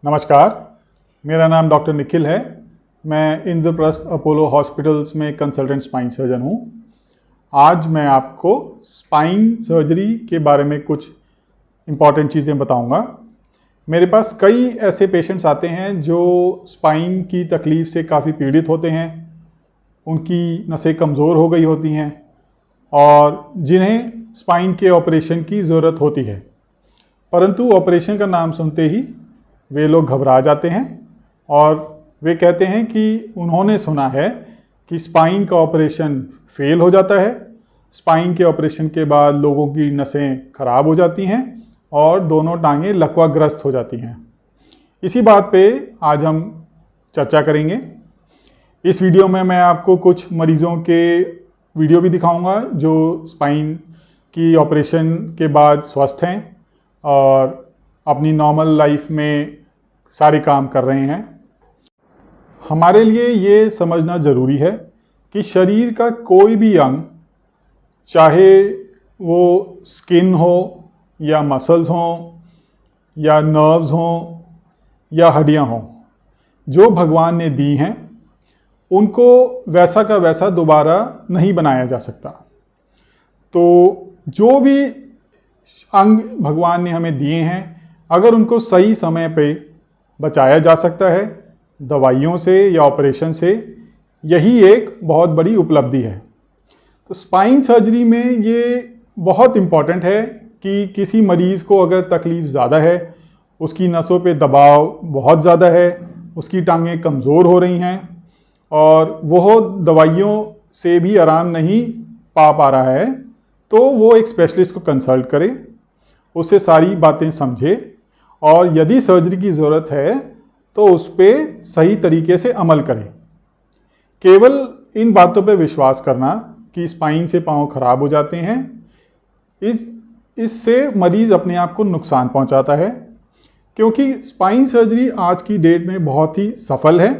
नमस्कार, मेरा नाम डॉक्टर निखिल है। मैं इंद्रप्रस्थ अपोलो हॉस्पिटल्स में कंसल्टेंट स्पाइन सर्जन हूँ। आज मैं आपको स्पाइन सर्जरी के बारे में कुछ इम्पॉर्टेंट चीज़ें बताऊँगा। मेरे पास कई ऐसे पेशेंट्स आते हैं जो स्पाइन की तकलीफ़ से काफ़ी पीड़ित होते हैं, उनकी नसें कमज़ोर हो गई होती हैं और जिन्हें स्पाइन के ऑपरेशन की ज़रूरत होती है, परंतु ऑपरेशन का नाम सुनते ही वे लोग घबरा जाते हैं और वे कहते हैं कि उन्होंने सुना है कि स्पाइन का ऑपरेशन फेल हो जाता है, स्पाइन के ऑपरेशन के बाद लोगों की नसें खराब हो जाती हैं और दोनों टांगें लकवाग्रस्त हो जाती हैं। इसी बात पे आज हम चर्चा करेंगे। इस वीडियो में मैं आपको कुछ मरीज़ों के वीडियो भी दिखाऊंगा जो स्पाइन की ऑपरेशन के बाद स्वस्थ हैं और अपनी नॉर्मल लाइफ में सारे काम कर रहे हैं। हमारे लिए ये समझना ज़रूरी है कि शरीर का कोई भी अंग, चाहे वो स्किन हो या मसल्स हों या नर्व्स हों या हड्डियां हों, जो भगवान ने दी हैं उनको वैसा का वैसा दोबारा नहीं बनाया जा सकता। तो जो भी अंग भगवान ने हमें दिए हैं, अगर उनको सही समय पे बचाया जा सकता है दवाइयों से या ऑपरेशन से, यही एक बहुत बड़ी उपलब्धि है। तो स्पाइन सर्जरी में ये बहुत इम्पॉर्टेंट है कि किसी मरीज़ को अगर तकलीफ़ ज़्यादा है, उसकी नसों पे दबाव बहुत ज़्यादा है, उसकी टांगें कमज़ोर हो रही हैं और वो दवाइयों से भी आराम नहीं पा रहा है, तो वो एक स्पेशलिस्ट को कंसल्ट करे, उससे सारी बातें समझे और यदि सर्जरी की ज़रूरत है तो उस पर सही तरीके से अमल करें। केवल इन बातों पर विश्वास करना कि स्पाइन से पाँव खराब हो जाते हैं, इससे मरीज़ अपने आप को नुकसान पहुंचाता है, क्योंकि स्पाइन सर्जरी आज की डेट में बहुत ही सफल है।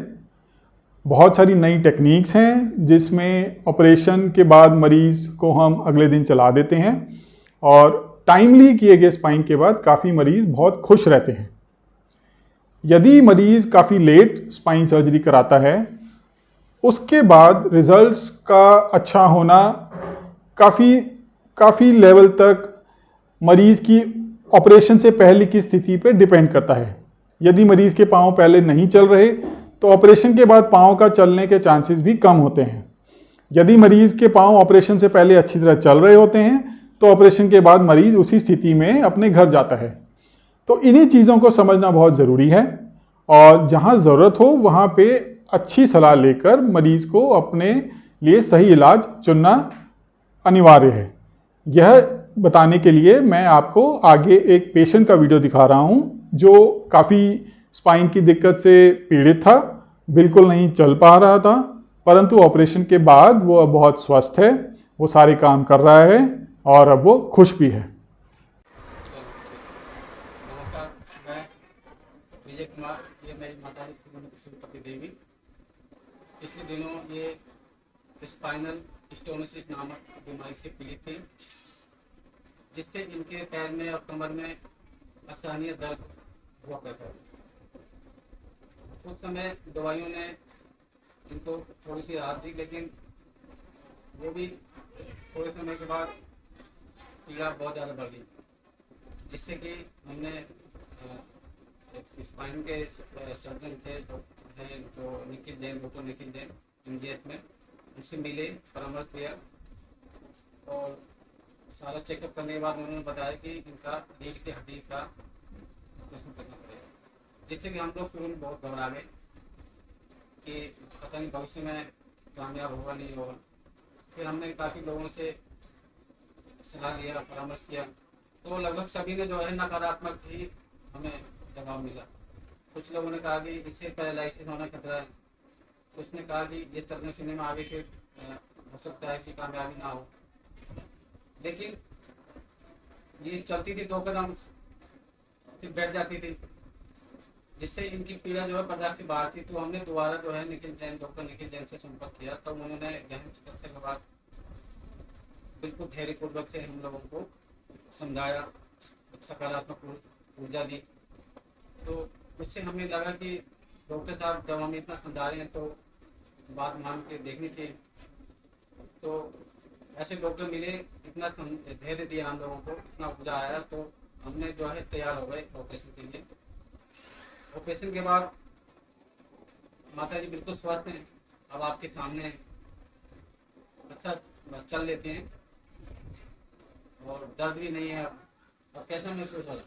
बहुत सारी नई टेक्निक्स हैं जिसमें ऑपरेशन के बाद मरीज़ को हम अगले दिन चला देते हैं और टाइमली किए गए स्पाइन के बाद काफ़ी मरीज़ बहुत खुश रहते हैं। यदि मरीज़ काफ़ी लेट स्पाइन सर्जरी कराता है, उसके बाद रिजल्ट्स का अच्छा होना काफ़ी लेवल तक मरीज़ की ऑपरेशन से पहले की स्थिति पर डिपेंड करता है। यदि मरीज़ के पाँव पहले नहीं चल रहे तो ऑपरेशन के बाद पाँव का चलने के चांसेस भी कम होते हैं। यदि मरीज़ के पाँव ऑपरेशन से पहले अच्छी तरह चल रहे होते हैं तो ऑपरेशन के बाद मरीज़ उसी स्थिति में अपने घर जाता है। तो इन्हीं चीज़ों को समझना बहुत ज़रूरी है और जहाँ ज़रूरत हो वहाँ पे अच्छी सलाह लेकर मरीज़ को अपने लिए सही इलाज चुनना अनिवार्य है। यह बताने के लिए मैं आपको आगे एक पेशेंट का वीडियो दिखा रहा हूँ जो काफ़ी स्पाइन की दिक्कत से पीड़ित था, बिल्कुल नहीं चल पा रहा था, परंतु ऑपरेशन के बाद वो बहुत स्वस्थ है, वो सारे काम कर रहा है और अब वो खुश भी है। नमस्कार, मैं विजय कुमार, ये मेरी माता श्रीमती देवी। पिछले दिनों ये स्पाइनल स्टोनोसिस नामक बीमारी से पीड़ित थी, जिससे इनके पैर में और कमर में असहनीय दर्द हुआ करता है। कुछ समय दवाइयों ने इनको थोड़ी सी राहत दी, लेकिन वो भी थोड़े समय के बाद पीड़ा बहुत ज़्यादा बढ़ गई, जिससे कि हमने स्पाइन के सर्जन थे जो निखिल जैन, डॉक्टर निखिल जैन MGS में, उनसे मिले, परामर्श दिया और सारा चेकअप करने के बाद उन्होंने बताया कि इनका रीढ़ की हड्डी का ऑपरेशन करना पड़ेगा, जिससे कि हम लोग शुरू में बहुत घबरा गए कि पता नहीं भविष्य में कामयाब होगा नहीं होगा। फिर हमने काफ़ी लोगों से सलाह लिया, परामर्श किया, तो लगभग सभी ने जो है नकारात्मक ही हमें जवाब मिला। कुछ लोगों ने कहा कि इससे पैरालाइसिस होना खतरा है, कुछ ने कहा कि ये चलने फिरने में आगे फिर हो सकता है कि कामयाबी ना हो। लेकिन ये चलती थी 2 कदम फिर बैठ जाती थी, जिससे इनकी पीड़ा जो है बर्दाश्त से बाहर थी। तो हमने दोबारा जो है डॉक्टर निखिल जैन से संपर्क किया, तो उन्होंने गहन चिकित्सा के बाद बिल्कुल धैर्यपूर्वक से हम लोगों को समझाया, सकारात्मक ऊर्जा दी। तो उससे हमें लगा कि डॉक्टर साहब जब हम इतना समझा रहे हैं तो बात मान के देखनी चाहिए। तो ऐसे डॉक्टर मिले, इतना धैर्य दिया हम लोगों को, इतना उपजा आया, तो हमने जो है तैयार हो गए ऑपरेशन के लिए। ऑपरेशन के बाद माता जी बिल्कुल स्वस्थ हैं, अब आपके सामने अच्छा चल लेते हैं और दर्द भी नहीं है। अब कैसा महसूस हो रहा है?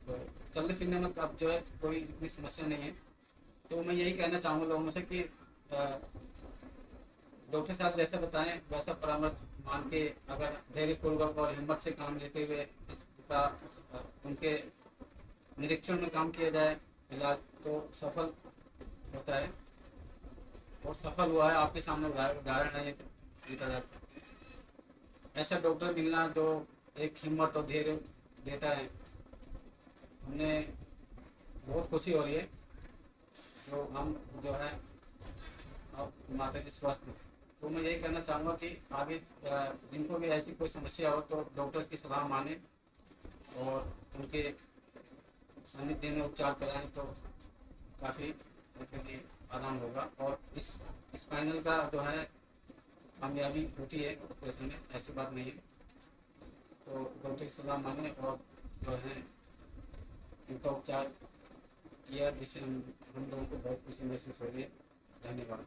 तो चलने फिरने में अब जो है कोई इतनी समस्या नहीं है। तो मैं यही कहना चाहूँगा लोगों से कि डॉक्टर साहब जैसा बताएं वैसा परामर्श मान के अगर धैर्यपूर्वक और हिम्मत से काम लेते हुए इसका उनके निरीक्षण में काम किया जाए, इलाज तो सफल होता है और सफल हुआ है। आपके सामने उदाहरण है ये। ऐसा डॉक्टर मिलना जो एक हिम्मत और धैर्य देता है, हमें बहुत खुशी हो रही है। तो हम जो है अब माता जी स्वस्थ हैं। तो मैं यही कहना चाहूँगा कि आगे जिनको भी ऐसी कोई समस्या हो तो डॉक्टर्स की सलाह माने और उनके सानिध्य में उपचार कराएं तो काफ़ी उनके लिए आराम होगा। और इस स्पाइनल का जो है कामयाबी होती है ऑपरेशन में, ऐसी बात नहीं है। तो डॉक्टर की सलाह माने और जो है इनका उपचार किया, जिससे हम लोगों को बहुत खुशी महसूस हो रही है। धन्यवाद।